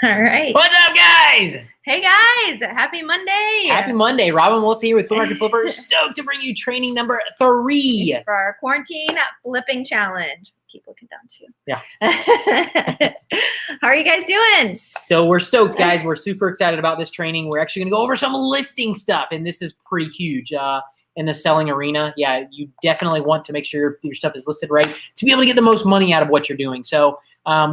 All right. What's up, guys? Hey, guys. Happy Monday. Happy Monday. Robin Wilson here with Flea Market Flipper. Stoked to bring you training number 3. For our quarantine flipping challenge. Keep looking down, too. Yeah. How are you guys doing? So we're stoked, guys. We're super excited about this training. We're actually going to go over some listing stuff, and this is pretty huge in the selling arena. Yeah, you definitely want to make sure your stuff is listed right to be able to get the most money out of what you're doing. So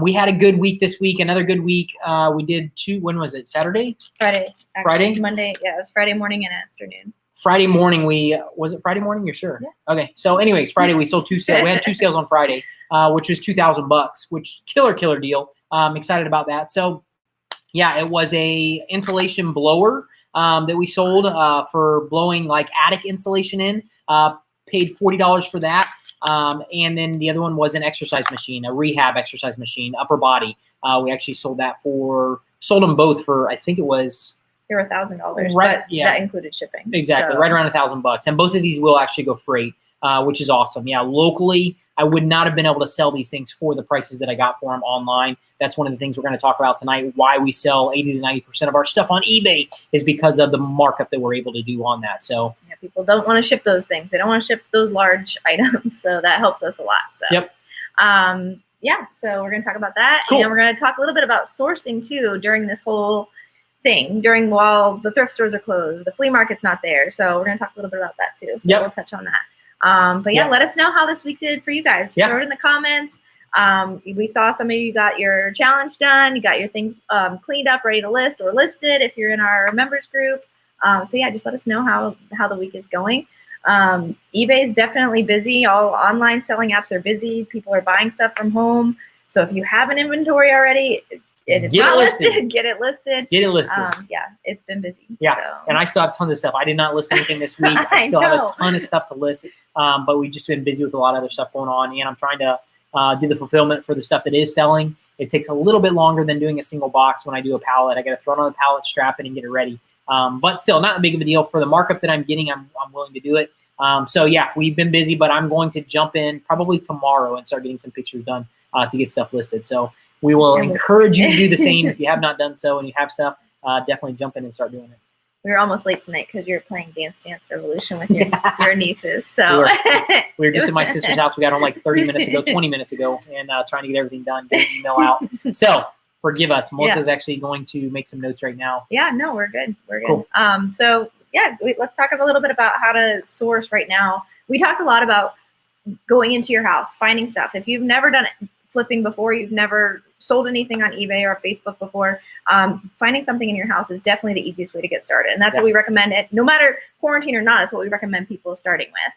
we had a good week this week, another good week. We did 2, when was it, Saturday? Friday. Actually, Friday? Monday. Yeah, it was Friday morning and afternoon. Friday morning, was it Friday morning? You're sure? Yeah. Okay. So anyways, Friday we sold 2 sales. We had 2 sales on Friday, which was $2,000, which killer deal. Excited about that. So yeah, it was a insulation blower that we sold for blowing like attic insulation in. Paid $40 for that. And then the other one was an exercise machine, a rehab exercise machine, upper body. We actually sold them both for, I think it was, they were $1,000, right, but yeah, that included shipping. Exactly, so. Right around $1,000. And both of these will actually go freight, which is awesome. Yeah, locally, I would not have been able to sell these things for the prices that I got for them online. That's one of the things we're going to talk about tonight. Why we sell 80 to 90% of our stuff on eBay is because of the markup that we're able to do on that. So yeah, people don't want to ship those things. They don't want to ship those large items. So that helps us a lot. So yep. Yeah, so we're going to talk about that. Cool. And we're going to talk a little bit about sourcing too during this whole thing, while the thrift stores are closed, the flea market's not there. So we're going to talk a little bit about that too. So we'll touch on that. But yeah, let us know how this week did for you guys. Throw it in the comments. We saw some of you got your challenge done. You got your things cleaned up, ready to list or listed if you're in our members group. So yeah, just let us know how the week is going. eBay is definitely busy. All online selling apps are busy. People are buying stuff from home. So if you have an inventory already, it's not listed. Get it listed. Get it listed. Yeah, it's been busy. Yeah, so. And I still have tons of stuff. I did not list anything this week. I still have a ton of stuff to list, but we've just been busy with a lot of other stuff going on. And I'm trying to do the fulfillment for the stuff that is selling. It takes a little bit longer than doing a single box when I do a pallet. I got to throw it on the pallet, strap it, and get it ready. But still, not a big of a deal. For the markup that I'm getting, I'm willing to do it. So yeah, we've been busy, but I'm going to jump in probably tomorrow and start getting some pictures done to get stuff listed. So we will encourage you to do the same. If you have not done so and you have stuff, definitely jump in and start doing it. We were almost late tonight because you're playing Dance Revolution with your nieces. So we were just at my sister's house. We got home like 20 minutes ago, and trying to get everything done, get an email out. So forgive us. Melissa's actually going to make some notes right now. Yeah, no, we're good. We're good. Cool. So yeah, let's talk a little bit about how to source right now. We talked a lot about going into your house, finding stuff. If you've never done flipping before, you've never sold anything on eBay or Facebook before, finding something in your house is definitely the easiest way to get started. And that's what we recommend it. No matter quarantine or not, that's what we recommend people starting with.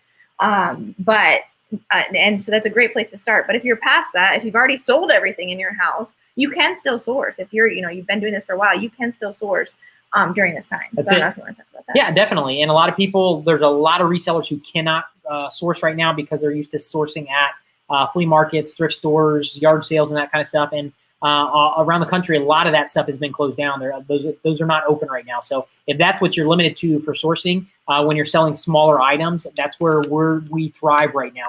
And so that's a great place to start. But if you're past that, if you've already sold everything in your house, you can still source. If you've been doing this for a while, you can still source during this time. That's so I don't know if you want to talk about that. Yeah, definitely. And a lot of people, there's a lot of resellers who cannot source right now because they're used to sourcing at flea markets, thrift stores, yard sales, and that kind of stuff. And around the country, a lot of that stuff has been closed down. Those are not open right now. So if that's what you're limited to for sourcing, when you're selling smaller items, that's where we thrive right now.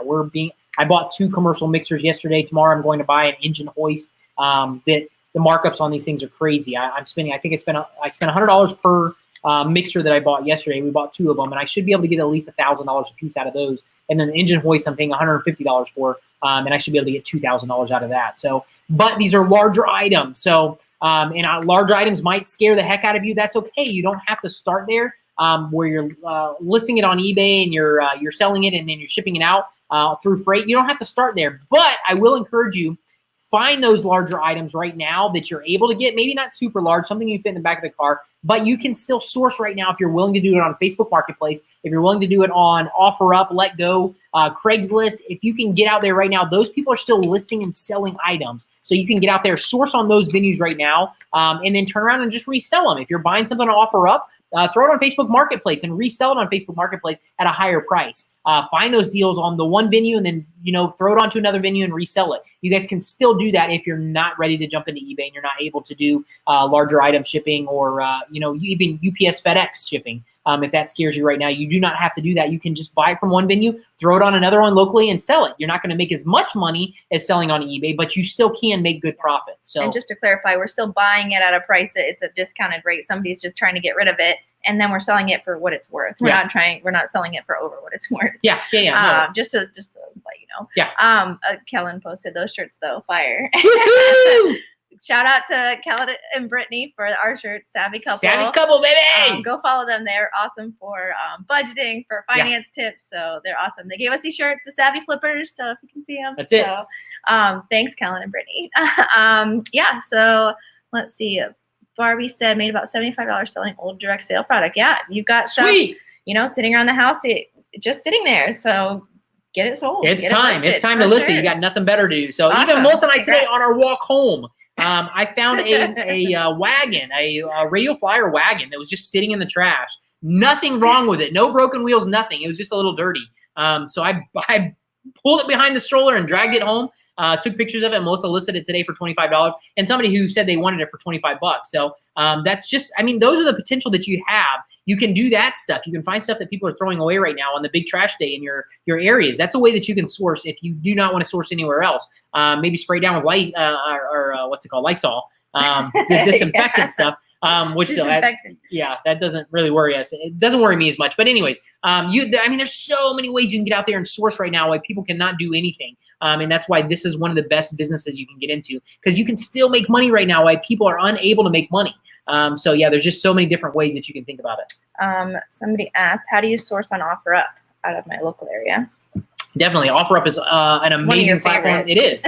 I bought 2 commercial mixers yesterday. Tomorrow I'm going to buy an engine hoist. That the markups on these things are crazy. I spent $100 per mixer that I bought yesterday. We bought 2 of them, and I should be able to get at least $1,000 a piece out of those. And then the engine hoist I'm paying $150 for, and I should be able to get $2,000 out of that. So, but these are larger items. So, larger items might scare the heck out of you. That's okay. You don't have to start there where you're listing it on eBay and you're selling it and then you're shipping it out through freight. You don't have to start there, but I will encourage you. Find those larger items right now that you're able to get, maybe not super large, something you fit in the back of the car, but you can still source right now if you're willing to do it on Facebook Marketplace, if you're willing to do it on OfferUp, Let Go, Craigslist. If you can get out there right now, those people are still listing and selling items. So you can get out there, source on those venues right now, and then turn around and just resell them. If you're buying something on OfferUp, throw it on Facebook Marketplace and resell it on Facebook Marketplace at a higher price. Find those deals on the one venue and then, throw it onto another venue and resell it. You guys can still do that if you're not ready to jump into eBay and you're not able to do larger item shipping or, even UPS FedEx shipping. if that scares you right now. You do not have to do that. You can just buy it from one venue, throw it on another one locally, and sell it. You're not going to make as much money as selling on eBay, but you still can make good profits. So, and just to clarify, we're still buying it at a price that it's a discounted rate. Somebody's just trying to get rid of it, and then we're selling it for what it's worth. We're not selling it for over what it's worth. Yeah. No. Just to let you know. Yeah. Kellen posted those shirts though. Fire. Shout out to Kellen and Brittany for our shirts, Savvy Couple. Savvy Couple, baby! Go follow them. They're awesome for budgeting, for finance tips. So they're awesome. They gave us these shirts, the Savvy Flippers. So if you can see them. That's it. So thanks, Kellen and Brittany. So let's see. Barbie said made about $75 selling old direct sale product. Yeah, you've got Sweet. stuff, sitting around the house, just sitting there. So get it sold. It's time. It's time to list it. You got nothing better to do. So even Melissa and I today on our walk home, I found a wagon, a Radio Flyer wagon that was just sitting in the trash. Nothing wrong with it. No broken wheels, nothing. It was just a little dirty. So I pulled it behind the stroller and dragged it home. Took pictures of it. Melissa listed it today for $25, and somebody who said they wanted it for $25. So that's just, those are the potential that you have. You can do that stuff. You can find stuff that people are throwing away right now on the big trash day in your areas. That's a way that you can source if you do not want to source anywhere else. Maybe spray down with Lysol, disinfectant stuff. Which that doesn't really worry us. It doesn't worry me as much. But anyways, there's so many ways you can get out there and source right now why people cannot do anything. And that's why this is one of the best businesses you can get into, because you can still make money right now while people are unable to make money. There's just so many different ways that you can think about it. Somebody asked, how do you source on OfferUp out of my local area? Definitely. OfferUp is an amazing platform. It is.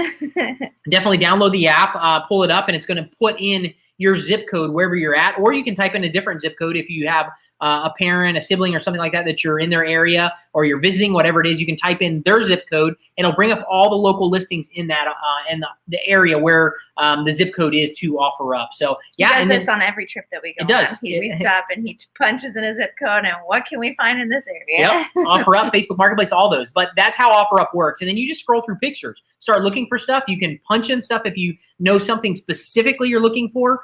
Definitely download the app, pull it up, and it's going to put in your zip code wherever you're at, or you can type in a different zip code if you have a parent, a sibling, or something like that you're in their area, or you're visiting, whatever it is. You can type in their zip code, and it'll bring up all the local listings in that in the area where the zip code is to OfferUp. So he does this on every trip that we go. It does. We stop and he punches in a zip code, and what can we find in this area? Yep. OfferUp, Facebook Marketplace, all those. But that's how OfferUp works. And then you just scroll through pictures, start looking for stuff. You can punch in stuff if you know something specifically you're looking for.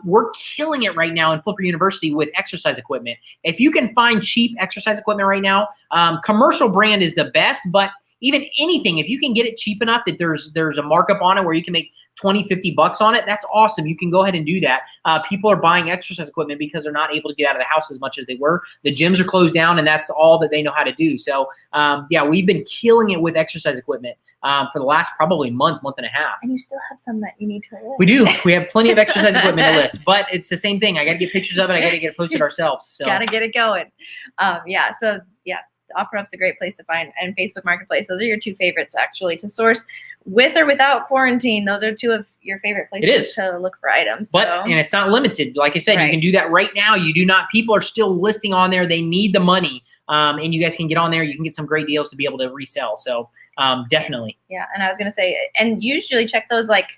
We're killing it right now in Flipper University with exercise equipment. If you can find cheap exercise equipment right now, commercial brand is the best, but even anything, if you can get it cheap enough that there's a markup on it where you can make $20-50 on it, that's awesome. You can go ahead and do that. People are buying exercise equipment because they're not able to get out of the house as much as they were. The gyms are closed down, and that's all that they know how to do. So, we've been killing it with exercise equipment for the last probably month and a half. And you still have some that you need to list. We do. We have plenty of exercise equipment to list, but it's the same thing. I got to get pictures of it. I got to get it posted ourselves. So got to get it going. OfferUp's a great place to find, and Facebook Marketplace. Those are your two favorites, actually, to source with or without quarantine. Those are two of your favorite places to look for items. And it's not limited. Like I said, you can do that right now. People are still listing on there. They need the money. And you guys can get on there. You can get some great deals to be able to resell. So definitely. Yeah. And I was going to say, and usually check those like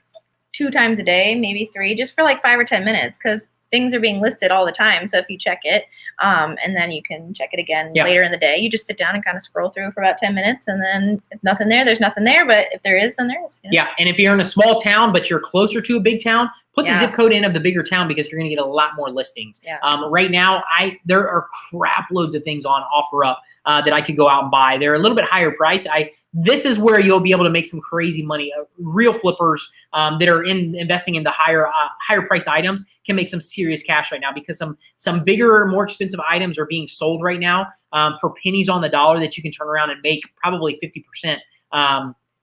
2 times a day, maybe 3, just for like 5 or 10 minutes, because things are being listed all the time. So if you check it, and then you can check it again later in the day, you just sit down and kind of scroll through for about 10 minutes. And then if nothing there, there's nothing there. But if there is, then there is. Yeah. And if you're in a small town, but you're closer to a big town, put the zip code in of the bigger town, because you're going to get a lot more listings. Yeah. Right now, there are crap loads of things on OfferUp that I could go out and buy. They're a little bit higher price. This is where you'll be able to make some crazy money. Real flippers that are investing in the higher priced items can make some serious cash right now, because some bigger, more expensive items are being sold right now for pennies on the dollar that you can turn around and make probably 50%.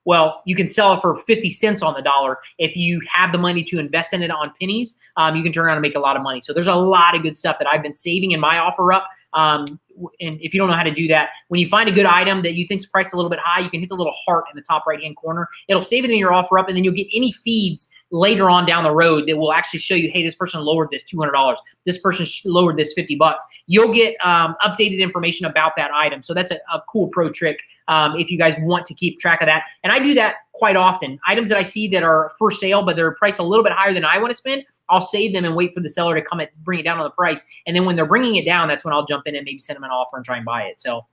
Well, you can sell it for 50 cents on the dollar. If you have the money to invest in it on pennies, you can turn around and make a lot of money. So there's a lot of good stuff that I've been saving in my OfferUp. And if you don't know how to do that, when you find a good item that you think's priced a little bit high, you can hit the little heart in the top right-hand corner. It'll save it in your OfferUp, and then you'll get any feeds later on down the road that will actually show you, hey, this person lowered this $200. This person lowered this $50. You'll get updated information about that item. So that's a cool pro trick if you guys want to keep track of that. And I do that quite often. Items that I see that are for sale, but they're priced a little bit higher than I want to spend, I'll save them and wait for the seller to come and bring it down on the price. And then when they're bringing it down, that's when I'll jump in and maybe send them an offer and try and buy it. So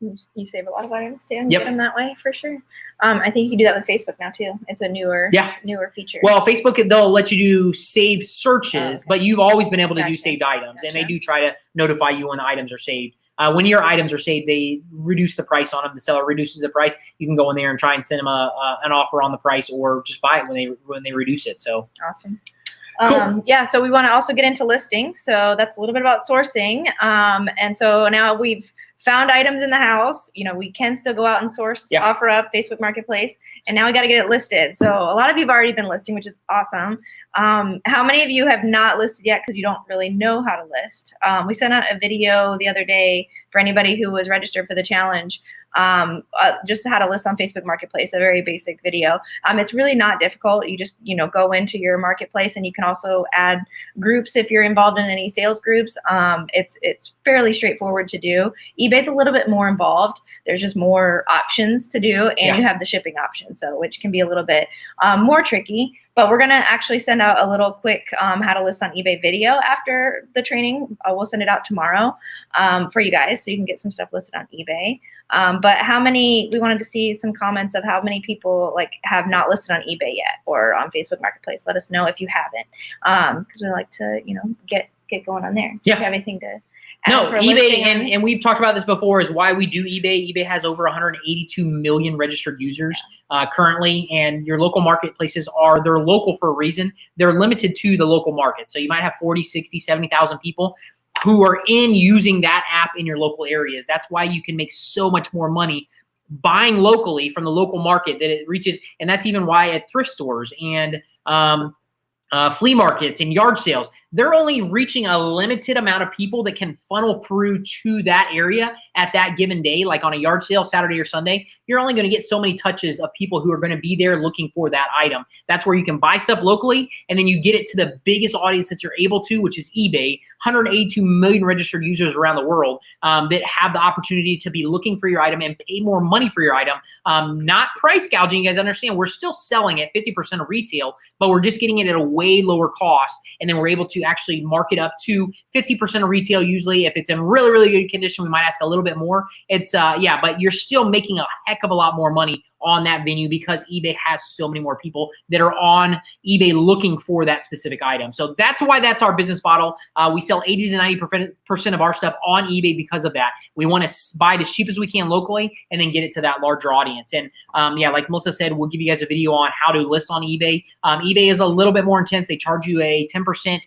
You save a lot of items too and Yep. get them that way for sure. I think you can do that with Facebook now too. It's a newer feature. Well, Facebook, they'll let you do saved searches, but you've always been able to do saved items, and they do try to notify you when the items are saved. When your items are saved, they reduce the price on them. The seller reduces the price. You can go in there and try and send them an offer on the price, or just buy it when they reduce it. So awesome. Cool. Yeah, so we want to also get into listing. So that's a little bit about sourcing. And so now we've found items in the house. You know, we can still go out and source, offer up Facebook Marketplace, and now we got to get it listed. So a lot of you have already been listing, which is awesome. How many of you have not listed yet because you don't really know how to list? We sent out a video the other day for anybody who was registered for the challenge. Just how to list on Facebook Marketplace, a very basic video. It's really not difficult. You just, go into your marketplace, and you can also add groups if you're involved in any sales groups. It's fairly straightforward to do. eBay's a little bit more involved. There's just more options to do, and you have the shipping option, so which can be a little bit more tricky. But we're going to actually send out a little quick how to list on eBay video after the training. We'll send it out tomorrow for you guys, so you can get some stuff listed on eBay. But we wanted to see some comments of how many people have not listed on eBay yet or on Facebook Marketplace. Let us know if you haven't, because we like to, get going on there. Do you have anything to add for eBay, and we've talked about this before, is why we do eBay. eBay has over 182 million registered users currently, and your local marketplaces they're local for a reason. They're limited to the local market. So you might have 40, 60, 70,000 people who are using that app in your local areas. That's why you can make so much more money buying locally from the local market that it reaches. And that's even why at thrift stores and flea markets and yard sales, they're only reaching a limited amount of people that can funnel through to that area at that given day. Like on a yard sale, Saturday or Sunday, you're only going to get so many touches of people who are going to be there looking for that item. That's where you can buy stuff locally, and then you get it to the biggest audience that you're able to, which is eBay. 182 million registered users around the world that have the opportunity to be looking for your item and pay more money for your item. Not price gouging. You guys understand, we're still selling at 50% of retail, but we're just getting it at a way lower cost, and then we're able to actually mark it up to 50% of retail. Usually if it's in really, really good condition, we might ask a little bit more. It's but you're still making a heck of a lot more money on that venue because eBay has so many more people that are on eBay looking for that specific item. So that's why that's our business model. We sell 80 to 90% of our stuff on eBay because of that. We want to buy it as cheap as we can locally and then get it to that larger audience. And like Melissa said, we'll give you guys a video on how to list on eBay. eBay is a little bit more intense. They charge you a 10%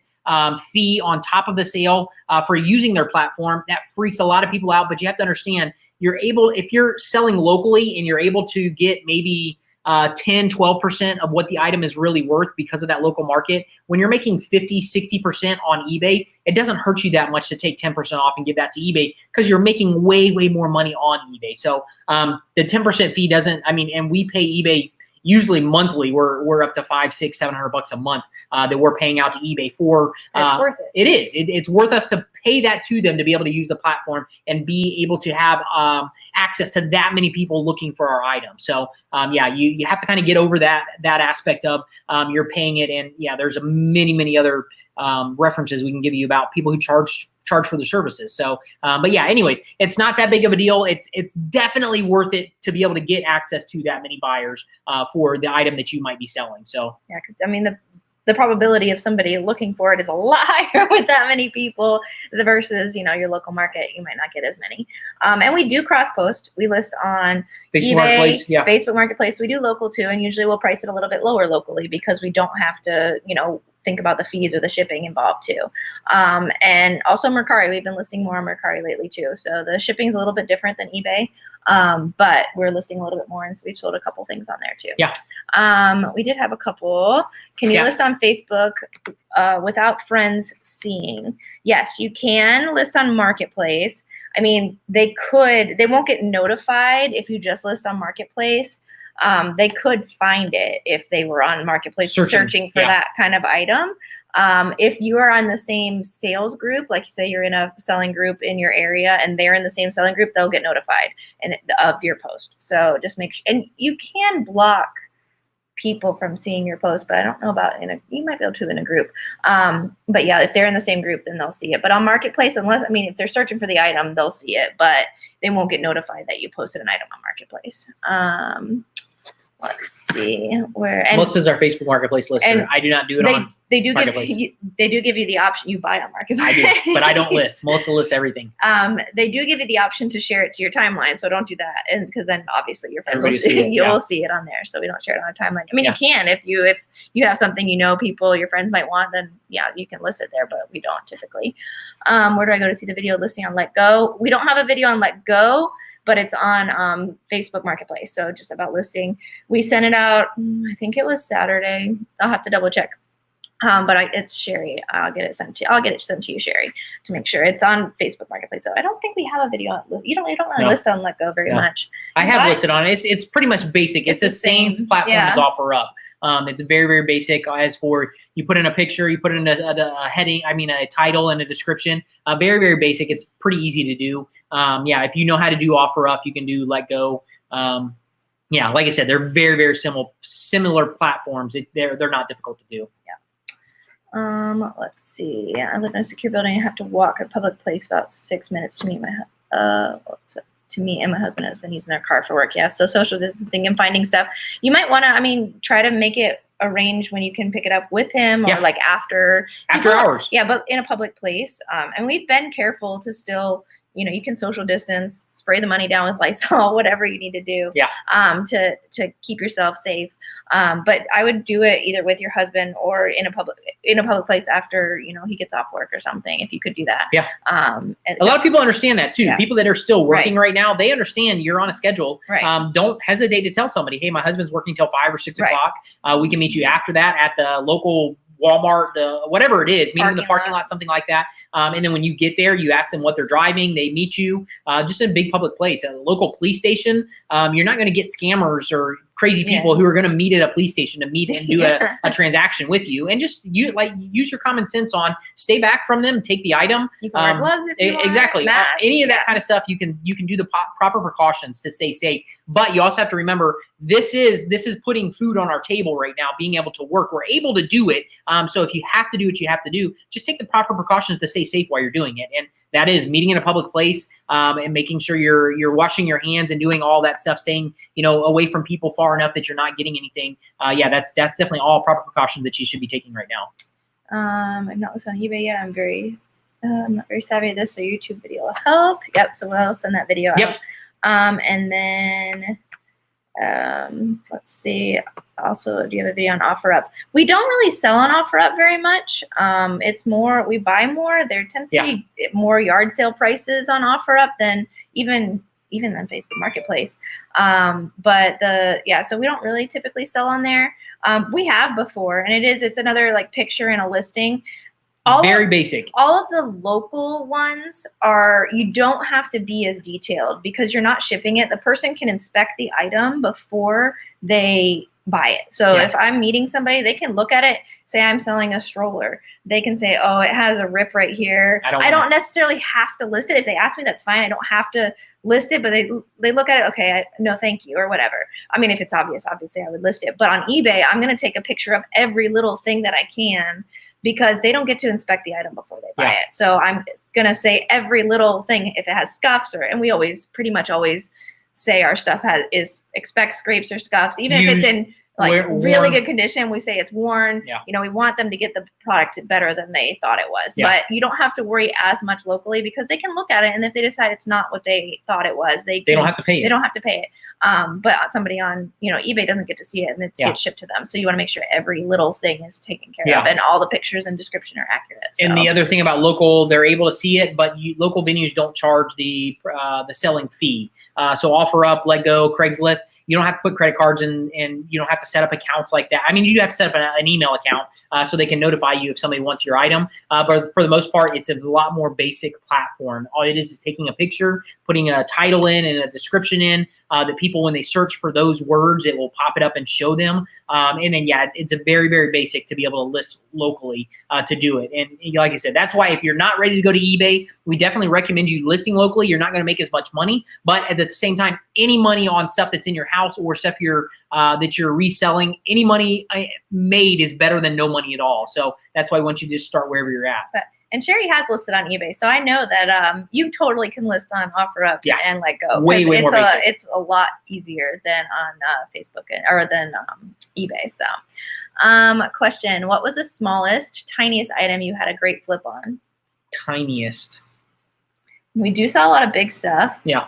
fee on top of the sale for using their platform. That freaks a lot of people out, but you have to understand, if you're selling locally and you're able to get maybe 10, 12% of what the item is really worth because of that local market, when you're making 50, 60% on eBay, it doesn't hurt you that much to take 10% off and give that to eBay because you're making way, way more money on eBay. So the 10% fee and we pay eBay usually monthly. We're up to $500, $600, $700 a month that we're paying out to eBay for. It's worth it. It is. It's worth us to pay that to them to be able to use the platform and be able to have access to that many people looking for our items. So you have to kind of get over that aspect of you're paying it, and there's many other references we can give you about people who charge for the services. So, anyways, it's not that big of a deal. It's definitely worth it to be able to get access to that many buyers for the item that you might be selling. So, because the probability of somebody looking for it is a lot higher with that many people versus, your local market. You might not get as many. And we do cross post. We list on Facebook eBay, Marketplace, Facebook Marketplace. We do local too, and usually we'll price it a little bit lower locally because we don't have to, think about the fees or the shipping involved too. And also Mercari, we've been listing more on Mercari lately too. So the shipping is a little bit different than eBay, but we're listing a little bit more, and so we've sold a couple things on there too. Yeah. We did have a couple. Can you list on Facebook without friends seeing? Yes, you can list on Marketplace. They won't get notified if you just list on Marketplace. They could find it if they were on Marketplace searching for that kind of item. If you are on the same sales group, like say you're in a selling group in your area and they're in the same selling group, they'll get notified of your post. So just make sure, and you can block people from seeing your post, but I don't know about you might be able to in a group. But yeah, if they're in the same group, then they'll see it. But on Marketplace, if they're searching for the item, they'll see it, but they won't get notified that you posted an item on Marketplace. Let's see where. And Melissa is our Facebook Marketplace lister. I do not do it on They do Marketplace. they do give you the option. You buy on Marketplace. I do, but I don't list. Melissa lists everything. They do give you the option to share it to your timeline, so don't do that, and because then obviously your friends will Everybody see see it, you'll yeah. see it on there. So we don't share it on our timeline. I mean, Yeah. you can if you have something people your friends might want, then yeah, you can list it there, but we don't typically. Where do I go to see the video listing on Let Go? We don't have a video on Let Go, but it's on Facebook Marketplace. So just about listing. We sent it out, I think it was Saturday. I'll have to double check. But it's Sherry. I'll get it sent to you, Sherry, to make sure it's on Facebook Marketplace. So I don't think we have a video on. You don't really list on Let Go very much. I have listed on it. It's pretty much basic. It's the same platform as OfferUp. It's very, very basic. As for you put in a picture, you put in a heading, a title and a description. Very, very basic. It's pretty easy to do. If you know how to do OfferUp, you can do Let Go. Like I said, they're very, very similar platforms. They're not difficult to do. Yeah. Let's see. I live in a secure building. I have to walk a public place about 6 minutes to meet and my husband has been using their car for work. Yeah. So social distancing and finding stuff. You might want to, try to make it arrange when you can pick it up with him or like after hours. Yeah. But in a public place. And we've been careful to still, you can social distance, spray the money down with Lysol, whatever you need to do to keep yourself safe. But I would do it either with your husband or in a public place after, he gets off work or something, if you could do that. Yeah. A lot of people understand that too. Yeah. People that are still working right now, they understand you're on a schedule. Right. Don't hesitate to tell somebody, hey, my husband's working till 5 or 6 o'clock. We can meet you after that at the local Walmart, whatever it is, meeting in the parking lot, something like that. And then when you get there, you ask them what they're driving. They meet you just in a big public place, a local police station. You're not going to get scammers or crazy people who are going to meet at a police station to meet and do a transaction with you. And just use your common sense on stay back from them, take the item. You can wear gloves if you want. Exactly. Any of that kind of stuff, you can do the proper precautions to stay safe. But you also have to remember this is putting food on our table right now, being able to work. We're able to do it. So if you have to do what you have to do, just take the proper precautions to stay safe while you're doing it. And that is meeting in a public place and making sure you're washing your hands and doing all that stuff, staying away from people far enough that you're not getting anything. That's definitely all proper precautions that you should be taking right now. I've not listed on eBay yet. I'm not very savvy at this, so YouTube video will help. Yep. So I'll send that video out. And then let's see. Also, do you have a video on OfferUp? We don't really sell on OfferUp very much. It's more, we buy more. There tends to be more yard sale prices on OfferUp than even than Facebook Marketplace. So we don't really typically sell on there. We have before, and it's another like picture and a listing. Very basic. All of the local ones you don't have to be as detailed because you're not shipping it. The person can inspect the item before they buy it. So if I'm meeting somebody, they can look at it, say I'm selling a stroller. They can say, oh, it has a rip right here. I don't necessarily have to list it. If they ask me, that's fine. I don't have to list it, but they look at it, okay, no, thank you, or whatever. If it's obvious, obviously I would list it. But on eBay, I'm going to take a picture of every little thing that I can because they don't get to inspect the item before they buy it. So I'm going to say every little thing, if it has scuffs and we pretty much always say our stuff expect scrapes or scuffs, even if it's in really good condition, we say it's worn. We want them to get the product better than they thought it was. But you don't have to worry as much locally because they can look at it, and if they decide it's not what they thought it was, they don't have to pay it. They don't have to pay it. But somebody on eBay doesn't get to see it, and it gets shipped to them. So you want to make sure every little thing is taken care of, and all the pictures and description are accurate. So. And the other thing about local, they're able to see it, but local venues don't charge the selling fee. So OfferUp, Let Go, Craigslist. You don't have to put credit cards in, and you don't have to set up accounts like that. You do have to set up an email account so they can notify you if somebody wants your item. But for the most part, it's a lot more basic platform. All it is taking a picture, putting a title in and a description in, that people, when they search for those words, it will pop it up and show them. And then, yeah, it's a very, very basic to be able to list locally to do it. And like I said, that's why if you're not ready to go to eBay, we definitely recommend you listing locally. You're not going to make as much money, but at the same time, any money on stuff that's in your house or stuff that you're reselling, any money made is better than no money at all. So that's why once you just start wherever you're at. And Sherry has listed on eBay, so I know that you totally can list on OfferUp and let go. Way more basic. It's a lot easier than on Facebook or than eBay. So, question: what was the smallest, tiniest item you had a great flip on? Tiniest. We do sell a lot of big stuff. Yeah.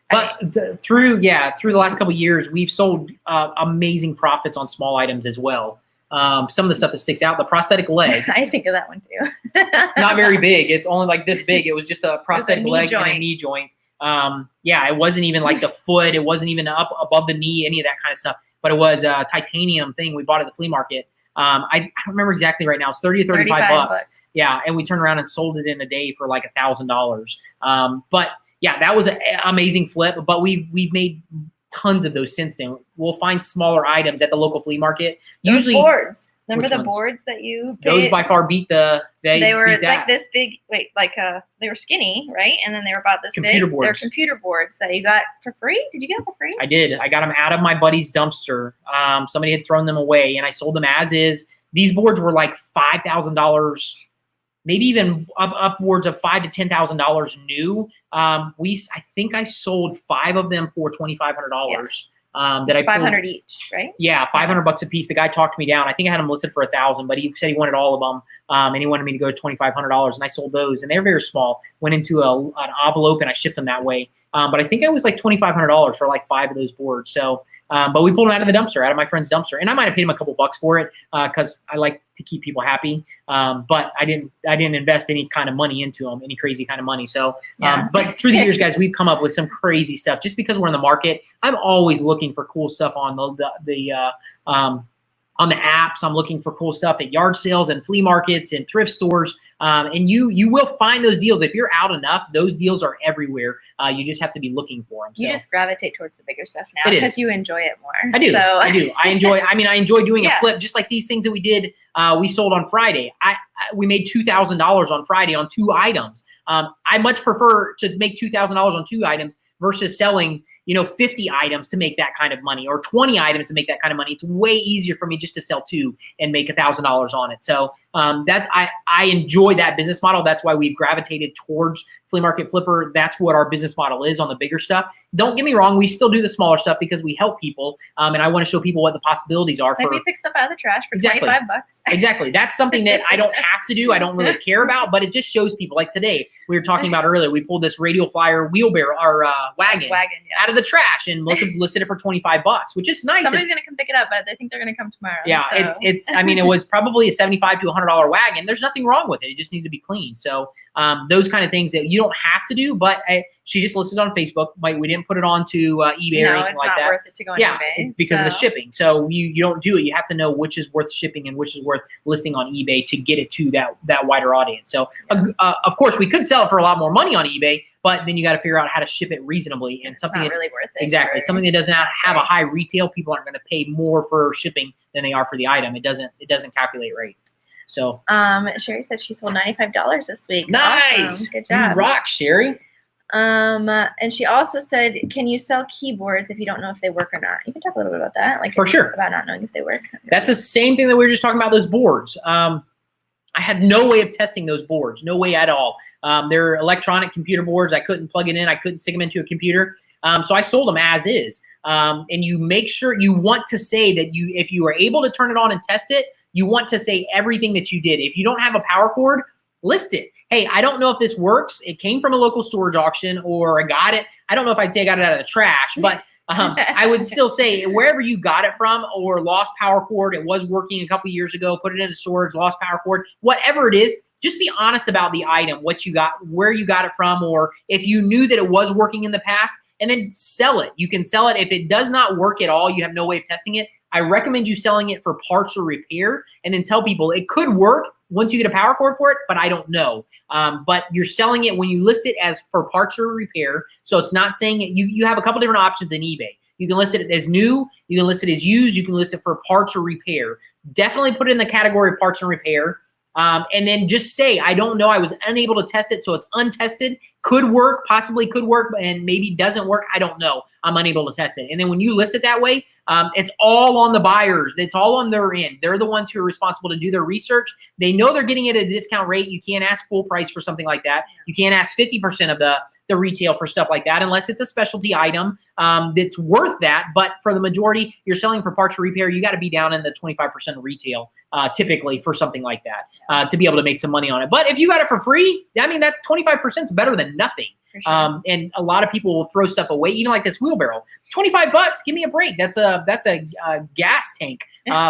But through the last couple of years, we've sold amazing profits on small items as well. Some of the stuff that sticks out, the prosthetic leg. I think of that one too. Not very big. It's only like this big. It was just a prosthetic leg and a knee joint. It wasn't even like the foot. It wasn't even up above the knee, any of that kind of stuff. But it was a titanium thing we bought at the flea market. I don't remember exactly right now. It's 30 or 35 bucks. Yeah, and we turned around and sold it in a day for like $1,000. But yeah, that was an amazing flip. But we've made tons of those since then. We'll find smaller items at the local flea market. Usually boards. Remember the boards that you paid? Those by far beat they were beat like this big. Wait, they were skinny, right? And then they were about this computer big. Boards. They're computer boards that you got for free. Did you get them for free? I did. I got them out of my buddy's dumpster. Somebody had thrown them away, and I sold them as is. These boards were like $5,000. Maybe even upwards of $5,000 to $10,000 new. I think I sold 5 of them for $2,500. Yes. That I $500 each, right? Yeah, $500 a piece. The guy talked me down. I think I had them listed for $1,000, but he said he wanted all of them, and he wanted me to go to $2,500, and I sold those, and they're very small. Went into an envelope, and I shipped them that way. But I think it was like $2,500 for like 5 of those boards. So. But we pulled them out of the dumpster, out of my friend's dumpster, and I might have paid him a couple bucks for it because I like to keep people happy. But I didn't invest any kind of money into them, any crazy kind of money. So, but through the years, guys, we've come up with some crazy stuff just because we're in the market. I'm always looking for cool stuff on on the apps. I'm looking for cool stuff at yard sales and flea markets and thrift stores. And you will find those deals. If you're out enough, those deals are everywhere. You just have to be looking for them. So. You just gravitate towards the bigger stuff now because you enjoy it more. I do. So. I do. I enjoy doing a flip, just like these things that we did. We sold on Friday. We made $2,000 on Friday on 2 items. I much prefer to make $2,000 on 2 items versus selling 50 items to make that kind of money or 20 items to make that kind of money. It's way easier for me just to sell 2 and make $1,000 on it. So that I enjoy that business model. That's why we've gravitated towards flea market flipper. That's what our business model is on the bigger stuff. Don't get me wrong. We still do the smaller stuff because we help people. And I want to show people what the possibilities are. Like we pick stuff out of the trash for 25 bucks. Exactly. That's something that I don't have to do. I don't really care about, but it just shows people. Like today, we were talking about earlier, we pulled this radial flyer wheelbarrow or wagon out of the trash and listed it for 25 bucks, which is nice. Somebody's going to come pick it up, but I think they're going to come tomorrow. Yeah, so. It was probably a $75 to $100 wagon. There's nothing wrong with it. It just needed to be clean. So those kind of things that you don't have to do, but she just listed on Facebook. We didn't put it onto eBay or anything like that. No, it's not worth it to go on eBay. Because of the shipping. So you don't do it. You have to know which is worth shipping and which is worth listing on eBay to get it to that wider audience. So of course we could sell it for a lot more money on eBay, but then you got to figure out how to ship it reasonably and something not really worth it. Exactly. Something that doesn't have a high retail, people aren't going to pay more for shipping than they are for the item. It doesn't calculate right. So Sherry said she sold $95 this week. Nice. Awesome. Good job. You rock, Sherry. And she also said, can you sell keyboards if you don't know if they work or not? You can talk a little bit about that. For sure. About not knowing if they work. That's the same thing that we were just talking about, those boards. I had no way of testing those boards. No way at all. They're electronic computer boards. I couldn't plug it in. I couldn't stick them into a computer. So I sold them as is. And you make sure you want to say that if you are able to turn it on and test it, you want to say everything that you did. If you don't have a power cord, list it. Hey, I don't know if this works. It came from a local storage auction or I got it. I don't know if I'd say I got it out of the trash, but I would still say wherever you got it from or lost power cord, it was working a couple years ago, put it into storage, lost power cord, whatever it is, just be honest about the item, what you got, where you got it from, or if you knew that it was working in the past, and then sell it. You can sell it. If it does not work at all, you have no way of testing it, I recommend you selling it for parts or repair and then tell people it could work. once you get a power cord for it, but I don't know. But you're selling it when you list it as for parts or repair. So it's not saying it, you have a couple different options in eBay. You can list it as new, you can list it as used, you can list it for parts or repair. Definitely put it in the category of parts and repair. And then just say, I don't know, I was unable to test it, so it's untested. Could work, possibly could work, and maybe doesn't work. I don't know. I'm unable to test it. And then when you list it that way, it's all on the buyers. It's all on their end. They're the ones who are responsible to do their research. They know they're getting it at a discount rate. You can't ask full price for something like that. You can't ask 50% of the retail for stuff like that unless it's a specialty item that's worth that. But for the majority, you're selling for parts or repair, you got to be down in the 25% retail typically for something like that to be able to make some money on it. But if you got it for free, I mean, that 25% is better than nothing. Sure. And a lot of people will throw stuff away, like this wheelbarrow. $25, give me a break. That's a gas tank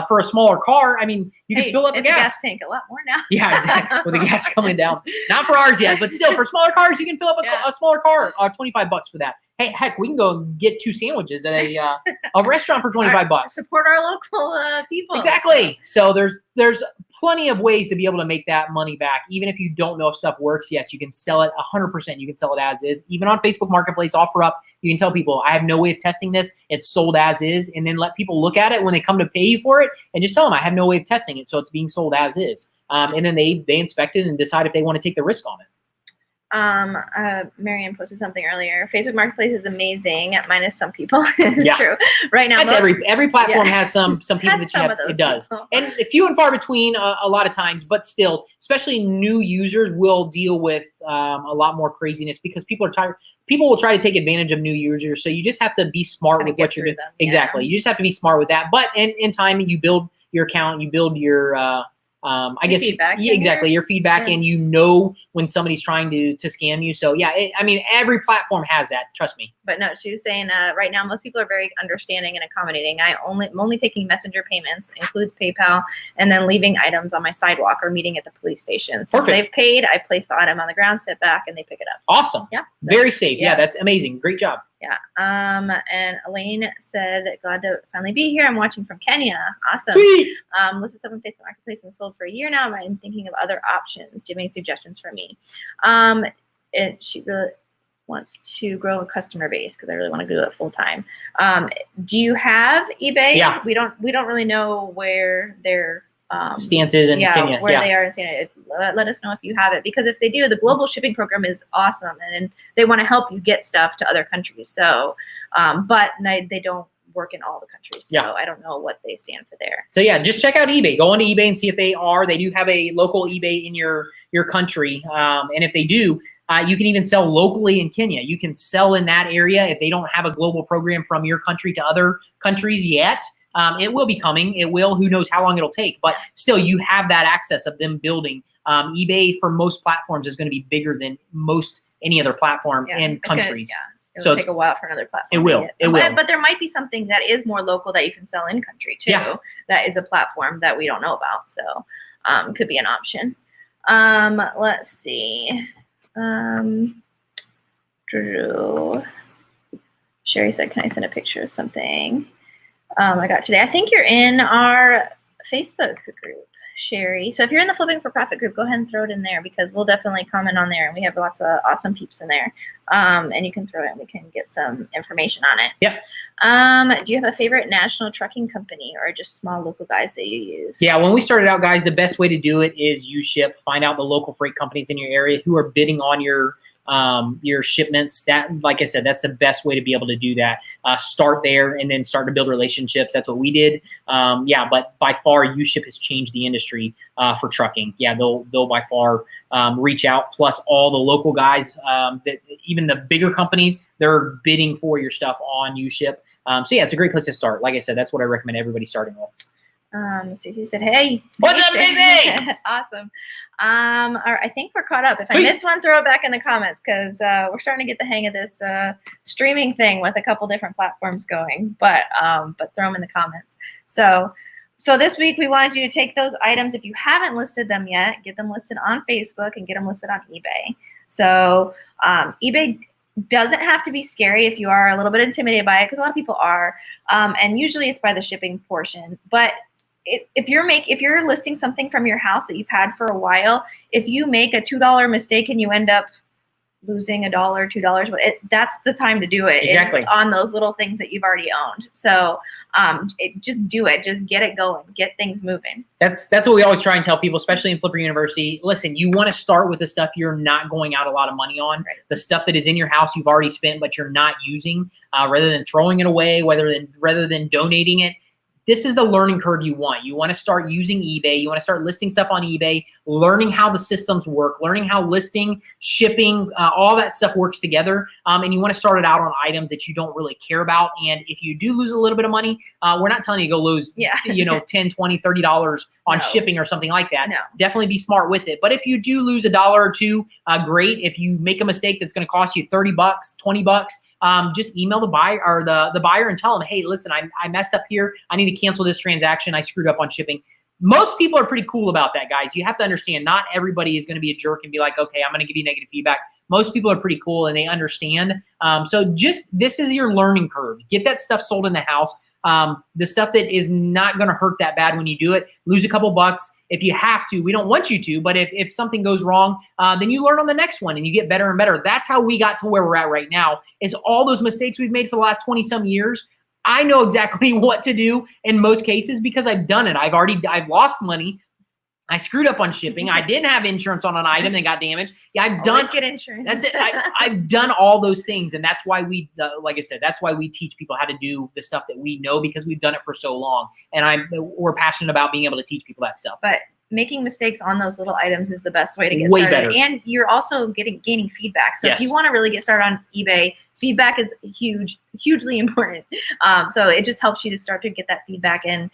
for a smaller car. I mean, you can fill up the gas. A gas tank a lot more now. Yeah, exactly. With the gas coming down. Not for ours yet, but still for smaller cars, you can fill up a smaller car. $25 for that. Hey, heck, we can go get 2 sandwiches at a restaurant for $25. Support our local people. Exactly. So there's plenty of ways to be able to make that money back. Even if you don't know if stuff works, yes, you can sell it 100%. You can sell it as is. Even on Facebook Marketplace, offer up. You can tell people, I have no way of testing this. It's sold as is. And then let people look at it when they come to pay you for it and just tell them, I have no way of testing it. So it's being sold as is. And then they inspect it and decide if they want to take the risk on it. Marianne posted something earlier. Facebook Marketplace is amazing, minus some people. It's true. Right now, that's every platform has some people that you have. It does, and few and far between a lot of times. But still, especially new users will deal with a lot more craziness because people are tired. People will try to take advantage of new users. So you just have to be smart with what you're doing. Exactly. You just have to be smart with that. But in time, you build your account, you build your I guess feedback your feedback, and you know when somebody's trying to scam you. So yeah, I mean, every platform has that. Trust me. But no, she was saying right now most people are very understanding and accommodating. I'm only taking messenger payments, includes PayPal, and then leaving items on my sidewalk or meeting at the police station. So they've paid, I place the item on the ground, step back, and they pick it up. Awesome. Yeah. Very safe. Yeah, that's amazing. Great job. Yeah. And Elaine said, glad to finally be here. I'm watching from Kenya. Awesome. Sweet. Listed stuff on Facebook Marketplace and sold for a year now. I'm thinking of other options. Do you have any suggestions for me? She really wants to grow a customer base because I really want to do it full time. Do you have eBay? Yeah. We don't really know where they're stances in Kenya. Where they are in Kenya. Let us know if you have it, because if they do, the global shipping program is awesome, and they want to help you get stuff to other countries. So, but they don't work in all the countries. So I don't know what they stand for there. So yeah, just check out eBay. Go onto eBay and see if they do have a local eBay in your country. And if they do, you can even sell locally in Kenya. You can sell in that area if they don't have a global program from your country to other countries yet. It will be coming. It will. Who knows how long it'll take? But still, you have that access of them building. eBay for most platforms is going to be bigger than any other platform in countries. It'll take a while for another platform. It will. But there might be something that is more local that you can sell in country too. Yeah. That is a platform that we don't know about. So could be an option. Let's see. Drew. Sherry said, can I send a picture of something I got today? I think you're in our Facebook group, Sherry. So if you're in the Flipping for Profit group, go ahead and throw it in there, because we'll definitely comment on there. And we have lots of awesome peeps in there. And you can throw it and we can get some information on it. Yep. Do you have a favorite national trucking company or just small local guys that you use? Yeah, when we started out, guys, the best way to do it is use Ship. Find out the local freight companies in your area who are bidding on your shipments. That, like I said, that's the best way to be able to do that. Start there and then start to build relationships. That's what we did. But by far, U-Ship has changed the industry for trucking. Yeah, they'll by far reach out. Plus all the local guys, that even the bigger companies, they're bidding for your stuff on U-Ship. So yeah, it's a great place to start. Like I said, that's what I recommend everybody starting with. Stacey said, hey. What's up, Stacey? Awesome. All right, I think we're caught up. If I missed one, throw it back in the comments, because we're starting to get the hang of this streaming thing with a couple different platforms going. But throw them in the comments. So this week we wanted you to take those items. If you haven't listed them yet, get them listed on Facebook and get them listed on eBay. So eBay doesn't have to be scary if you are a little bit intimidated by it, because a lot of people are. And usually it's by the shipping portion. But if you're listing something from your house that you've had for a while, if you make a $2 mistake and you end up losing $1, $2, that's the time to do it. Exactly. On those little things that you've already owned. So just do it. Just get it going. Get things moving. That's what we always try and tell people, especially in Flipper University. Listen, you want to start with the stuff you're not going out a lot of money on. Right. The stuff that is in your house you've already spent but you're not using, rather than throwing it away, rather than donating it. This is the learning curve you want. You want to start using eBay. You want to start listing stuff on eBay, learning how the systems work, learning how listing, shipping, all that stuff works together. And you want to start it out on items that you don't really care about. And if you do lose a little bit of money, we're not telling you to go lose, $10, $20, $30 on shipping or something like that. No. Definitely be smart with it. But if you do lose $1 or $2, great. If you make a mistake that's going to cost you $30, $20, just email the buyer or the buyer and tell them, hey, listen, I messed up here. I need to cancel this transaction. I screwed up on shipping. Most people are pretty cool about that, guys. You have to understand, not everybody is going to be a jerk and be like, okay, I'm going to give you negative feedback. Most people are pretty cool and they understand. So this is your learning curve. Get that stuff sold in the house. The stuff that is not going to hurt that bad when you do it. Lose a couple bucks if you have to. We don't want you to, but if something goes wrong, then you learn on the next one and you get better and better. That's how we got to where we're at right now, is all those mistakes we've made for the last 20-some years. I know exactly what to do in most cases because I've done it. I've lost money. I screwed up on shipping. I didn't have insurance on an item that got damaged. Yeah, Always get insurance. That's it. I've done all those things, and that's why like I said, that's why we teach people how to do the stuff that we know, because we've done it for so long, and we're passionate about being able to teach people that stuff. But making mistakes on those little items is the best way to get started. Better. And you're also gaining feedback. So if you want to really get started on eBay, feedback is hugely important. So it just helps you to start to get that feedback and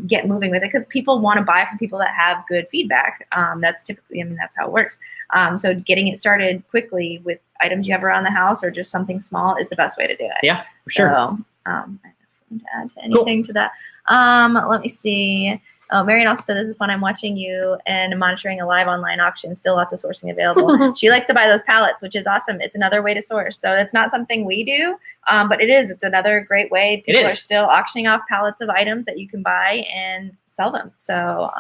get moving with it, because people want to buy from people that have good feedback. That's typically, that's how it works. So getting it started quickly with items you have around the house or just something small is the best way to do it. Yeah, for sure. So, I have nothing to add to anything to that. Let me see. Oh, Marian also said, this is fun. I'm watching you and monitoring a live online auction. Still lots of sourcing available. She likes to buy those pallets, which is awesome. It's another way to source. So it's not something we do, but it's another great way. People are still auctioning off pallets of items that you can buy and sell them. So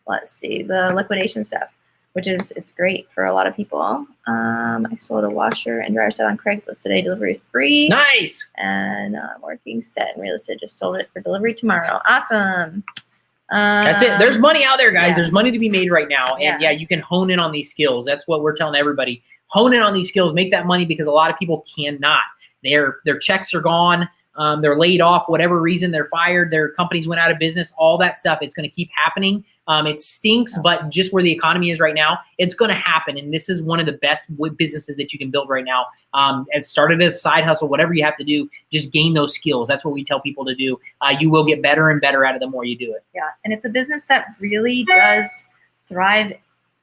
let's see, the liquidation stuff, which it's great for a lot of people. I sold a washer and dryer set on Craigslist today. Delivery is free. Nice. And working set and real estate, just sold it for delivery tomorrow. Awesome. That's it. There's money out there, guys. Yeah. There's money to be made right now. And you can hone in on these skills. That's what we're telling everybody. Hone in on these skills, make that money, because a lot of people cannot. Their checks are gone. They're laid off, whatever reason, they're fired, their companies went out of business, all that stuff. It's going to keep happening. It stinks, but just where the economy is right now, it's going to happen. And this is one of the best businesses that you can build right now. It started as a side hustle, whatever you have to do, just gain those skills. That's what we tell people to do. You will get better and better at it the more you do it. Yeah, and it's a business that really does thrive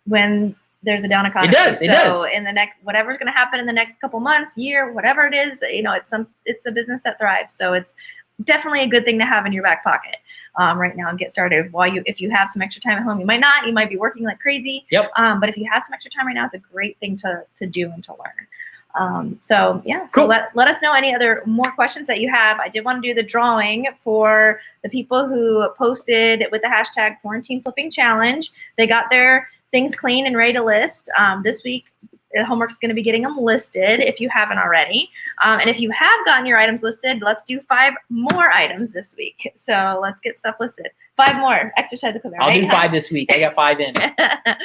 when there's a down economy. It does. So in the next, whatever's going to happen in the next couple months, year, whatever it is, it's a business that thrives. So it's definitely a good thing to have in your back pocket right now and get started. If you have some extra time at home, you might be working like crazy. Yep. But if you have some extra time right now, it's a great thing to do and to learn. So cool. let us know any other more questions that you have. I did want to do the drawing for the people who posted with the hashtag Quarantine Flipping Challenge. They got their things clean and ready to list. This week, the homework's going to be getting them listed if you haven't already. And if you have gotten your items listed, let's do 5 more items this week. So let's get stuff listed. 5 more exercise equipment. I'll do 5 this week. I got 5 in.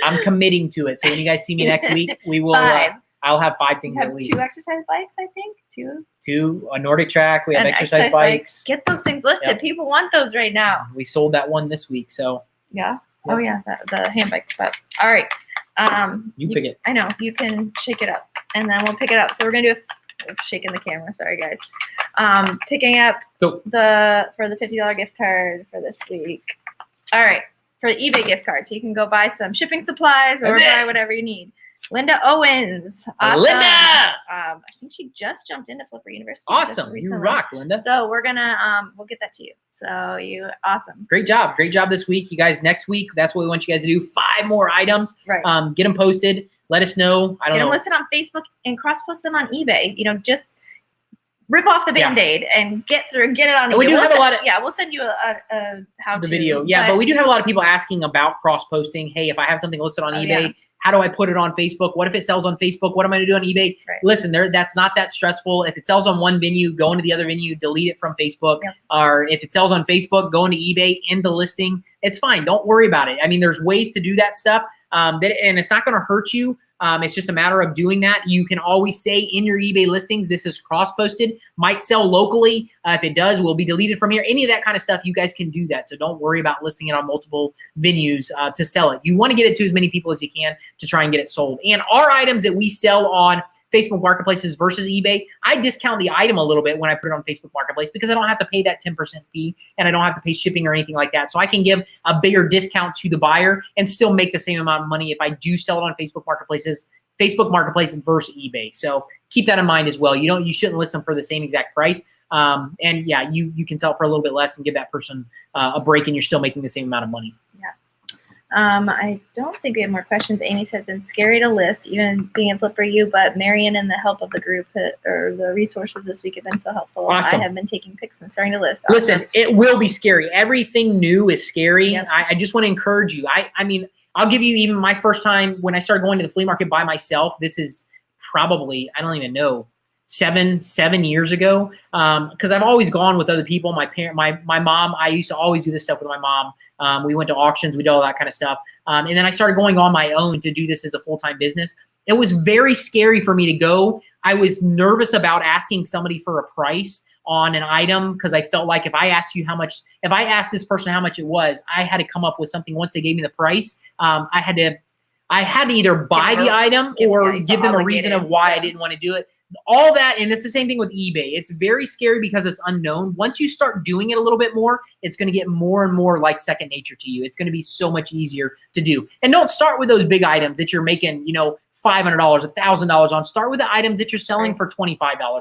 I'm committing to it. So when you guys see me next week, we will. 5. I'll have 5 things We have at least. 2 exercise bikes, I think. 2 a Nordic track. We have And exercise bikes. Get those things listed. Yep. People want those right now. We sold that one this week. So Yeah. Yep. Oh yeah, the hand bike. But all right. you pick it. I know, you can shake it up and then we'll pick it up. So we're gonna do shaking the camera, sorry guys. Picking up Go. for the $50 gift card for this week. All right, for the eBay gift card. So you can go buy some shipping supplies or buy whatever you need. Linda Owens. Awesome. Linda! I think she just jumped into Flipper University. Awesome. You rock, Linda. So we're gonna we'll get that to you. So awesome. Great job. Great job this week. You guys, next week, that's what we want you guys to do. 5 more items. Right. Get them posted. Let us know. I don't know. Get them listed on Facebook and cross-post them on eBay. Just rip off the Band-Aid and get it on eBay. And we do have a lot of we'll send you a how the video. Yeah, but we do have a lot of people asking about cross posting. Hey, if I have something listed on eBay, how do I put it on Facebook? What if it sells on Facebook? What am I going to do on eBay? Right. Listen, that's not that stressful. If it sells on one venue, go into the other venue, delete it from Facebook. Yep. Or if it sells on Facebook, go into eBay, end the listing. It's fine. Don't worry about it. I mean, there's ways to do that stuff, and it's not going to hurt you. It's just a matter of doing that. You can always say in your eBay listings, this is cross-posted, might sell locally. If it does, will be deleted from here. Any of that kind of stuff, you guys can do that. So don't worry about listing it on multiple venues to sell it. You want to get it to as many people as you can to try and get it sold. And our items that we sell on Facebook marketplaces versus eBay, I discount the item a little bit when I put it on Facebook marketplace because I don't have to pay that 10% fee and I don't have to pay shipping or anything like that. So I can give a bigger discount to the buyer and still make the same amount of money if I do sell it on Facebook marketplace versus eBay. So keep that in mind as well. You shouldn't list them for the same exact price. And yeah, you can sell for a little bit less and give that person a break and you're still making the same amount of money. Yeah. I don't think we have more questions. Amy says, been scary to list, even being in Flipper U, but Marion and the help of the group or the resources this week have been so helpful. Awesome. I have been taking pics and starting to list. Awesome. Listen, it will be scary. Everything new is scary. Yep. I just want to encourage you. I mean, I'll give you even my first time when I started going to the flea market by myself. This is probably, I don't even know, seven years ago. Because I've always gone with other people. My mom, I used to always do this stuff with my mom. We went to auctions, we did all that kind of stuff. And then I started going on my own to do this as a full-time business. It was very scary for me to go. I was nervous about asking somebody for a price on an item because I felt like if I asked this person how much it was, I had to come up with something once they gave me the price. I had to either buy the item or give them a reason of why I didn't want to do it. All that, and it's the same thing with eBay. It's very scary because it's unknown. Once you start doing it a little bit more, it's going to get more and more like second nature to you. It's going to be so much easier to do. And don't start with those big items that you're making, $500, $1,000 on. Start with the items that you're selling for $25,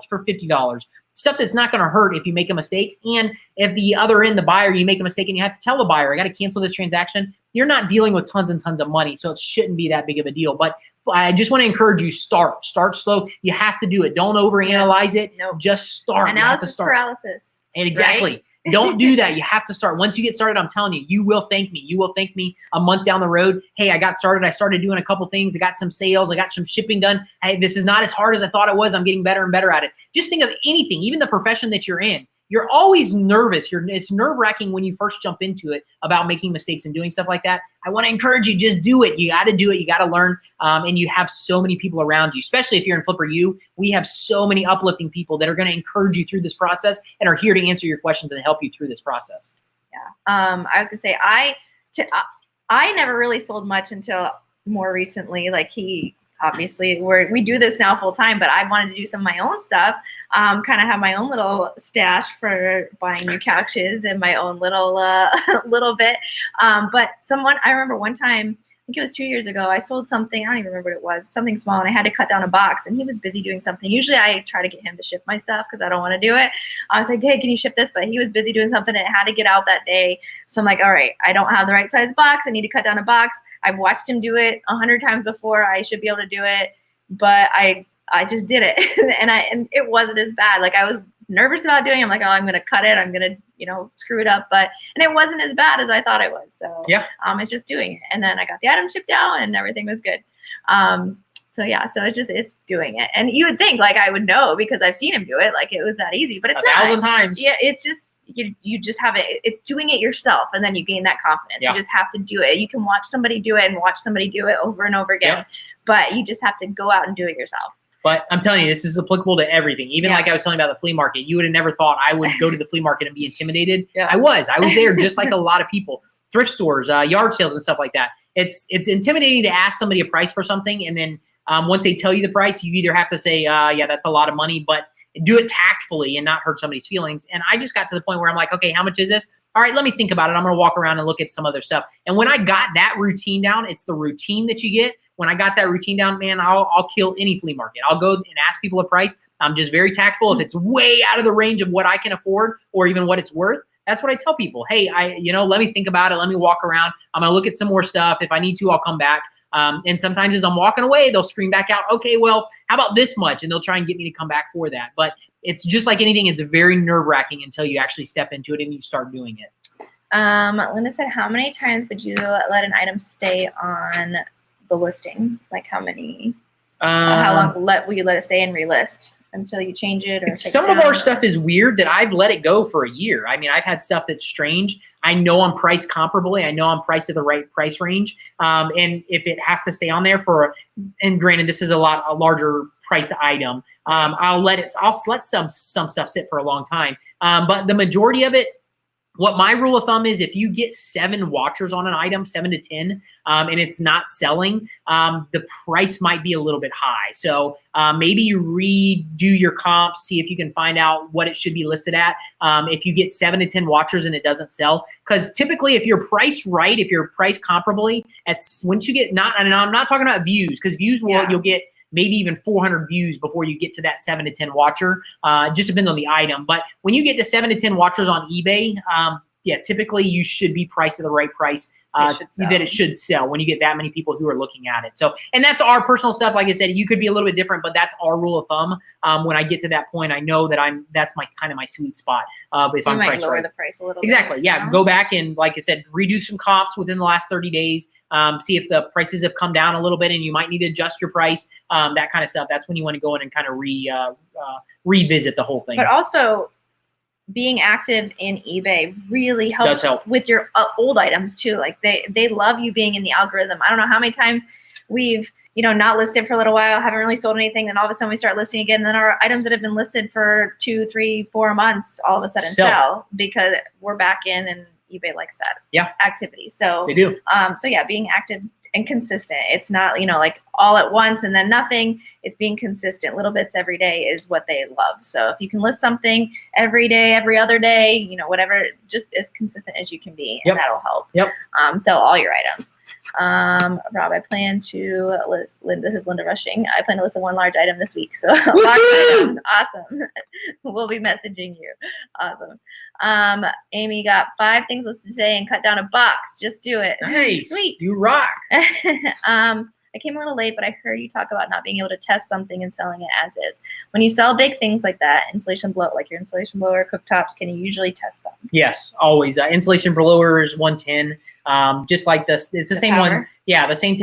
for $50. Stuff that's not going to hurt if you make a mistake. And if the other end, the buyer, you make a mistake and you have to tell the buyer, I got to cancel this transaction, you're not dealing with tons and tons of money. So it shouldn't be that big of a deal. But I just want to encourage you, start slow. You have to do it. Don't overanalyze it. No. Just start. Analysis paralysis. And exactly. Right? Don't do that. You have to start. Once you get started, I'm telling you, you will thank me. You will thank me a month down the road. Hey, I got started. I started doing a couple things. I got some sales. I got some shipping done. Hey, this is not as hard as I thought it was. I'm getting better and better at it. Just think of anything, even the profession that you're in. You're always nervous. It's nerve-wracking when you first jump into it about making mistakes and doing stuff like that. I want to encourage you, just do it. You got to do it. You got to learn. And you have so many people around you, especially if you're in Flipper U. We have so many uplifting people that are going to encourage you through this process and are here to answer your questions and help you through this process. Yeah. I was going to say, I never really sold much until more recently. Like obviously we do this now full time, but I wanted to do some of my own stuff, kind of have my own little stash for buying new couches and my own little bit. But I remember one time, I think it was 2 years ago, I sold something, I don't even remember what it was, something small, and I had to cut down a box, and he was busy doing something. Usually I try to get him to ship my stuff because I don't want to do it. I was like, hey, can you ship this? But he was busy doing something and it had to get out that day. So I'm like, all right, I don't have the right size box. I need to cut down a box. I've watched him do it 100 times before. I should be able to do it, but I just did it. and it wasn't as bad. Like I was nervous about doing it. I'm like, oh, I'm going to cut it. I'm going to, screw it up. And it wasn't as bad as I thought it was. So yeah, it's just doing it. And then I got the item shipped out and everything was good. So it's doing it. And you would think like I would know because I've seen him do it. Like it was that easy, but it's not. 1,000 times. Yeah. It's just, you just have it. It's doing it yourself. And then you gain that confidence. Yeah. You just have to do it. You can watch somebody do it over and over again, but you just have to go out and do it yourself. But I'm telling you, this is applicable to everything. Even like I was telling you about the flea market, you would have never thought I would go to the flea market and be intimidated. Yeah. I was there just like a lot of people. Thrift stores, yard sales and stuff like that. It's intimidating to ask somebody a price for something. And then once they tell you the price, you either have to say, yeah, that's a lot of money, but do it tactfully and not hurt somebody's feelings. And I just got to the point where I'm like, okay, how much is this? All right, let me think about it. I'm going to walk around and look at some other stuff. And when I got that routine down, it's the routine that you get. When I got that routine down, man, I'll kill any flea market. I'll go and ask people a price. I'm just very tactful. If it's way out of the range of what I can afford or even what it's worth, that's what I tell people. Hey, let me think about it. Let me walk around. I'm going to look at some more stuff. If I need to, I'll come back. And sometimes as I'm walking away, they'll scream back out, okay, well, how about this much? And they'll try and get me to come back for that. But it's just like anything, it's very nerve-wracking until you actually step into it and you start doing it. Linda said, how many times would you let an item stay on the listing? Like how many, how long will you let it stay and relist until you change it? Or some of our stuff is weird that I've let it go for a year. I mean, I've had stuff that's strange. I know I'm priced comparably. I know I'm priced at the right price range. And if it has to stay on there and granted, this is a larger priced item, I'll let some stuff sit for a long time. But the majority of it, what my rule of thumb is, if you get 7 watchers on an item, 7 to 10, and it's not selling, the price might be a little bit high. So maybe you redo your comps, see if you can find out what it should be listed at. If you get 7 to 10 watchers and it doesn't sell, because typically if you're priced right, if you're priced comparably, once you get and I'm not talking about views, because views you'll get maybe even 400 views before you get to that 7 to 10 watcher. It just depends on the item. But when you get to 7 to 10 watchers on eBay, typically you should be priced at the right price that it should sell when you get that many people who are looking at it. So, and that's our personal stuff. Like I said, you could be a little bit different, but that's our rule of thumb. When I get to that point, I know that that's my kind of my sweet spot. If so I'm you might priced lower right. the price a little Exactly. bit. Yeah. Go back and, like I said, redo some comps within the last 30 days. See if the prices have come down a little bit and you might need to adjust your price, that kind of stuff. That's when you want to go in and kind of revisit the whole thing. But also, being active in eBay really helps with your old items too. Like they love you being in the algorithm. I don't know how many times we've not listed for a little while, haven't really sold anything, then all of a sudden we start listing again. Then our items that have been listed for 2, 3, 4 months all of a sudden sell because we're back in, and eBay likes that activity. So they do. So yeah, being active and consistent. It's not like all at once and then nothing. It's being consistent. Little bits every day is what they love. So if you can list something every day, every other day, whatever, just as consistent as you can be, and that'll help. Sell all your items. Rob, I plan to list. This is Linda Rushing. I plan to list one large item this week. So large item, awesome. We'll be messaging you. Awesome. Amy got 5 things listed today and cut down a box. Just do it. Nice. Sweet. You rock. I came a little late, but I heard you talk about not being able to test something and selling it as is. When you sell big things like that, like your insulation blower, cooktops, can you usually test them? Yes, always. Insulation blower is 110. Just like this, it's the same power one. Yeah, the same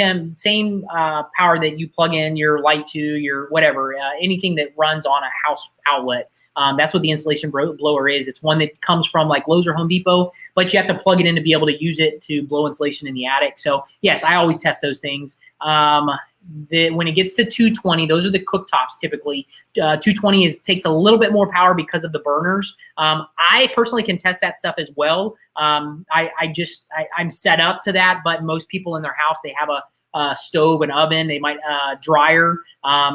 power that you plug in your light to, your whatever, anything that runs on a house outlet. That's what the insulation blower is. It's one that comes from like Lowe's or Home Depot, but you have to plug it in to be able to use it to blow insulation in the attic. So yes, I always test those things. When it gets to 220, those are the cooktops typically. 220 takes a little bit more power because of the burners. I personally can test that stuff as well. I'm set up to that, but most people in their house, they have a stove, an oven, they might dryer.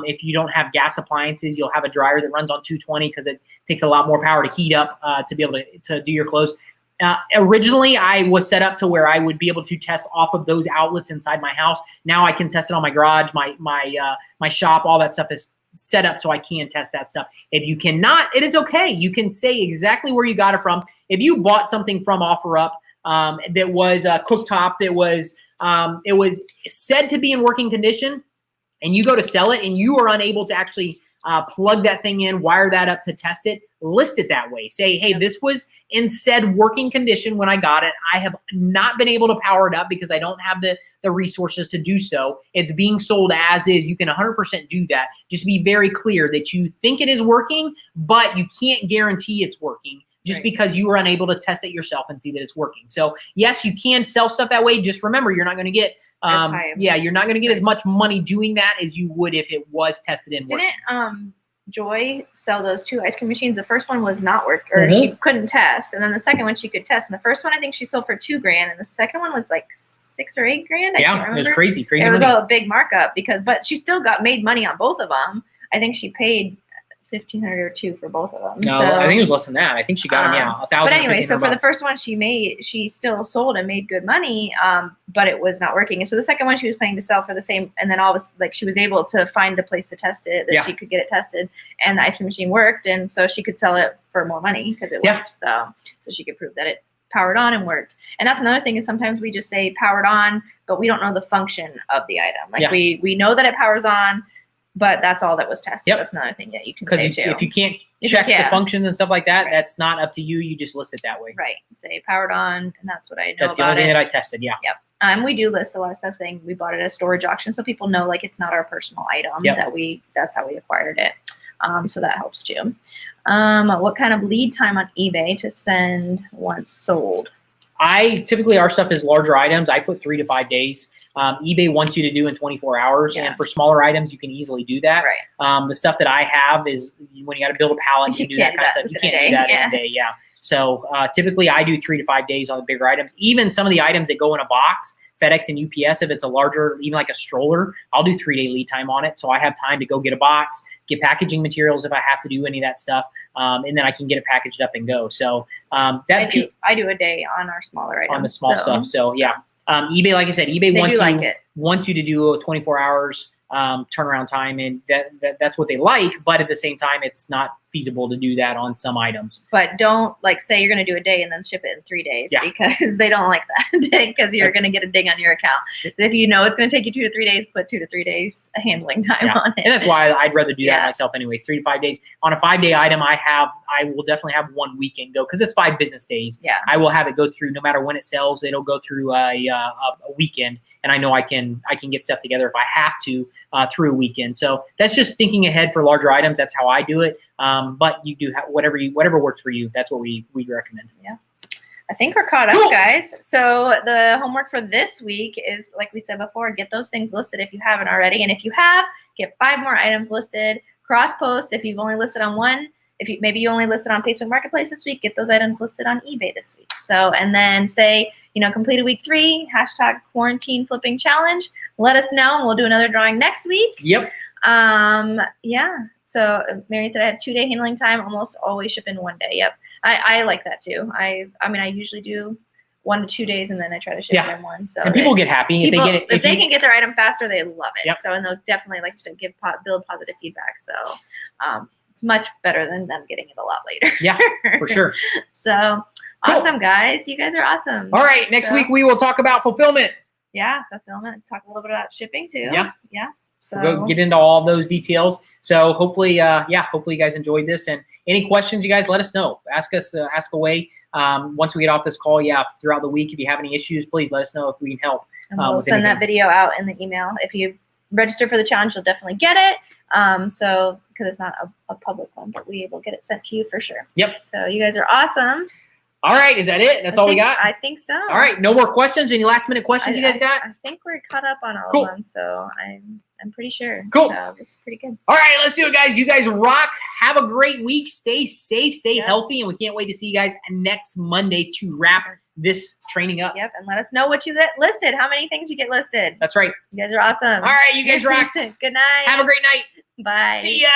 If you don't have gas appliances, you'll have a dryer that runs on 220 because it takes a lot more power to heat up to be able to do your clothes. Originally, I was set up to where I would be able to test off of those outlets inside my house. Now I can test it on my garage, my shop, all that stuff is set up so I can test that stuff. If you cannot, it is okay. You can say exactly where you got it from. If you bought something from OfferUp that was a cooktop that was it was said to be in working condition, and you go to sell it and you are unable to actually plug that thing in, wire that up to test it, list it that way. Say, hey, this was in said working condition when I got it. I have not been able to power it up because I don't have the resources to do so. It's being sold as is. You can 100% do that. Just be very clear that you think it is working, but you can't guarantee it's working just because you were unable to test it yourself and see that it's working. So yes, you can sell stuff that way. Just remember, you're not going to get you're not going to get as much money doing that as you would if it was tested in working. Didn't Joy sell those 2 ice cream machines? The first one was not work, or she couldn't test, and then the second one she could test. And the first one I think she sold for $2,000, and the second one was like $6,000 or $8,000. I can't remember. It was crazy. It was a big markup but she still made money on both of them. I think she paid $1,500 or $2,000 for both of them. No, I think it was less than that. I think she got them, $1,000. But anyway, so for the first one she still sold and made good money, but it was not working. And so the second one she was planning to sell for the same, and then all of a sudden, she was able to find a place to test it that she could get it tested, and the ice cream machine worked, and so she could sell it for more money because it worked. So she could prove that it powered on and worked. And that's another thing is sometimes we just say powered on, but we don't know the function of the item. Like we know that it powers on, but that's all that was tested. That's another thing that you can say too. If you can't check the functions and stuff like that, that's not up to you. You just list it that way. Right. Say powered on, and that's what I know That's the only thing that I tested. Yeah. Yep. We do list a lot of stuff saying we bought it at a storage auction, so people know like it's not our personal item that's how we acquired it. So that helps too. What kind of lead time on eBay to send once sold? Typically our stuff is larger items. I put 3 to 5 days. eBay wants you to do in 24 hours, and for smaller items, you can easily do that. Right. The stuff that I have is when you got to build a pallet, you do that kind of stuff. You can't do that in a day. Yeah. So typically I do 3 to 5 days on the bigger items. Even some of the items that go in a box, FedEx and UPS, if it's a larger, even like a stroller, I'll do 3-day lead time on it. So I have time to go get a box, get packaging materials if I have to do any of that stuff, and then I can get it packaged up and go. So I do a day on our smaller items. On the small stuff. So yeah. eBay, like I said, eBay wants you to do a 24 hours turnaround time, and that's what they like. But at the same time, it's not feasible to do that on some items. But don't say you're going to do a day and then ship it in 3 days because they don't like that because you're going to get a ding on your account. If you know it's going to take you 2 to 3 days, put 2 to 3 days handling time on it. And that's why I'd rather do that myself anyways. 3 to 5 days on a 5-day item. I will definitely have 1 weekend go because it's 5 business days. Yeah, I will have it go through no matter when it sells. It'll go through a weekend. And I know I can get stuff together if I have to through a weekend. So that's just thinking ahead for larger items. That's how I do it. But you do have whatever works for you. That's what we recommend. Yeah, I think we're caught up, guys. So the homework for this week is, like we said before, get those things listed if you haven't already, and if you have, get 5 more items listed. Cross post if you've only listed on one. If maybe you only listed on Facebook Marketplace this week, get those items listed on eBay this week. So, and then say, completed week 3, #quarantine flipping challenge. Let us know, and we'll do another drawing next week. Yep. Yeah. So Mary said I had 2-day handling time, almost always ship in 1 day. Yep. I like that too. I usually do 1 to 2 days, and then I try to ship it in 1. So and people get happy if they can get their item faster, they love it. Yep. So, and they'll definitely, like you said, build positive feedback. So, it's much better than them getting it a lot later. Yeah, for sure. So awesome, guys. You guys are awesome. All right. Next week, we will talk about fulfillment. Yeah, fulfillment. Talk a little bit about shipping too. Yeah. Yeah. So we'll go get into all those details. So hopefully, hopefully you guys enjoyed this. And any questions, you guys let us know. Ask away. Once we get off this call, throughout the week, if you have any issues, please let us know if we can help. And we'll send that video out in the email. If you register for the challenge, you'll definitely get it. So because it's not a public one, but we will get it sent to you for sure. Yep. So you guys are awesome. All right. Is that it? That's all we got? I think so. All right. No more questions? Any last minute questions you guys got? I think we're caught up on all of them. So I'm pretty sure. Cool. So it's pretty good. All right. Let's do it, guys. You guys rock. Have a great week. Stay safe. Stay healthy. And we can't wait to see you guys next Monday to wrap this training up. Yep. And let us know what you listed. How many things you get listed. That's right. You guys are awesome. All right. You guys rock. Good night. Have a great night. Bye. See ya.